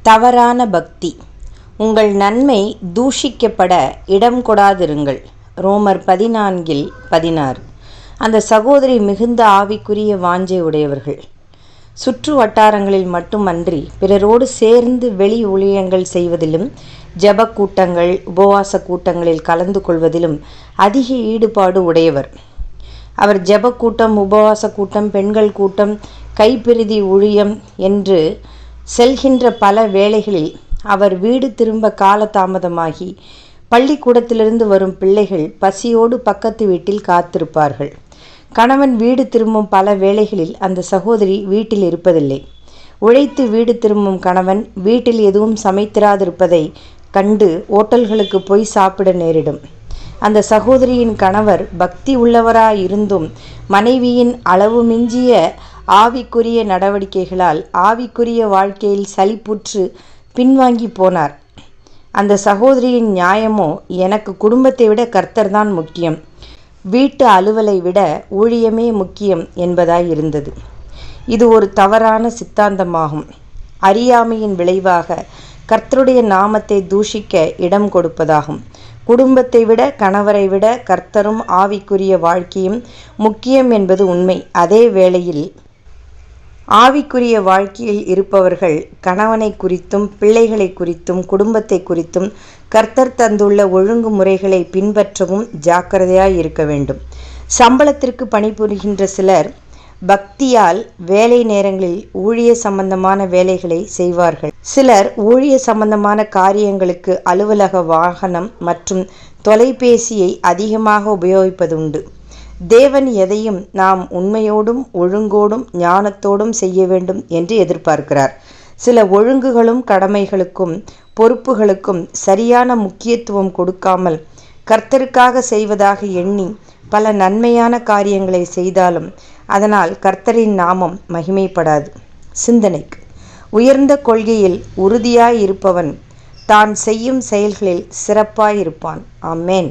தவறான பக்தி. உங்கள் நன்மை தூஷிக்கப்பட இடம் கொடாதிருங்கள். ரோமர் 14:16. அந்த சகோதரி மிகுந்த ஆவிக்குரிய வாஞ்சை உடையவர்கள். சுற்று வட்டாரங்களில் மட்டுமன்றி பிறரோடு சேர்ந்து வெளி ஊழியங்கள் செய்வதிலும், ஜெப கூட்டங்கள், உபவாச கூட்டங்களில் கலந்து கொள்வதிலும் அதிக ஈடுபாடு உடையவர். அவர் ஜெப கூட்டம், உபவாச கூட்டம், பெண்கள் கூட்டம், கைப்பிரிதி ஊழியம் என்று செல்கின்ற பல வேளைகளில் அவர் வீடு திரும்ப காலதாமதமாகி பள்ளிக்கூடத்திலிருந்து வரும் பிள்ளைகள் பசியோடு பக்கத்து வீட்டில் காத்திருப்பார்கள். கணவன் வீடு திரும்பும் பல வேளைகளில் அந்த சகோதரி வீட்டில் இருப்பதில்லை. உழைத்து வீடு திரும்பும் கணவன் வீட்டில் எதுவும் சமைத்திராதிருப்பதை கண்டு ஓட்டல்களுக்கு போய் சாப்பிட நேரிடும். அந்த சகோதரியின் கணவர் பக்தி உள்ளவராயிருந்தும் மனைவியின் அளவு மிஞ்சிய ஆவிக்குரிய நடவடிக்கைகளால் ஆவிக்குரிய வாழ்க்கையில் சலிப்புற்று பின்வாங்கி போனார். அந்த சகோதரியின் நியாயமோ, எனக்கு குடும்பத்தை விட கர்த்தர்தான் முக்கியம், வீட்டு அலுவலை விட ஊழியமே முக்கியம் என்பதாய் இருந்தது. இது ஒரு தவறான சித்தாந்தமாகும். அறியாமையின் விளைவாக கர்த்தருடைய நாமத்தை தூஷிக்க இடம் கொடுப்பதாகும். குடும்பத்தை விட, கணவரை விட கர்த்தரும் ஆவிக்குரிய வாழ்க்கையும் முக்கியம் என்பது உண்மை. அதே வேளையில் ஆவிக்குரிய வாழ்க்கையில் இருப்பவர்கள் கணவனை குறித்தும், பிள்ளைகளை குறித்தும், குடும்பத்தை குறித்தும் கர்த்தர் தந்துள்ள ஒழுங்குமுறைகளை பின்பற்றவும் ஜாக்கிரதையாய் இருக்க வேண்டும். சம்பளத்திற்கு பணிபுரிகின்ற சிலர் பக்தியால் வேலை நேரங்களில் ஊழிய சம்பந்தமான வேலைகளை செய்வார்கள். சிலர் ஊழிய சம்பந்தமான காரியங்களுக்கு அலுவலக வாகனம் மற்றும் தொலைபேசியை அதிகமாக உபயோகிப்பதுண்டு. தேவன் எதையும் நாம் உண்மையோடும் ஒழுங்கோடும் ஞானத்தோடும் செய்ய வேண்டும் என்று எதிர்பார்க்கிறார். சில ஒழுங்குகளும் கடமைகளுக்கும் பொறுப்புகளுக்கும் சரியான முக்கியத்துவம் கொடுக்காமல் கர்த்தருக்காக செய்வதாக எண்ணி பல நன்மையான காரியங்களை செய்தாலும் அதனால் கர்த்தரின் நாமம் மகிமைப்படாது. சிந்தனைக்கு: உயர்ந்த கொள்கையில் உறுதியாய் இருப்பவன் தான் செய்யும் செயல்களில் சிறப்பாயிருப்பான். ஆமென்.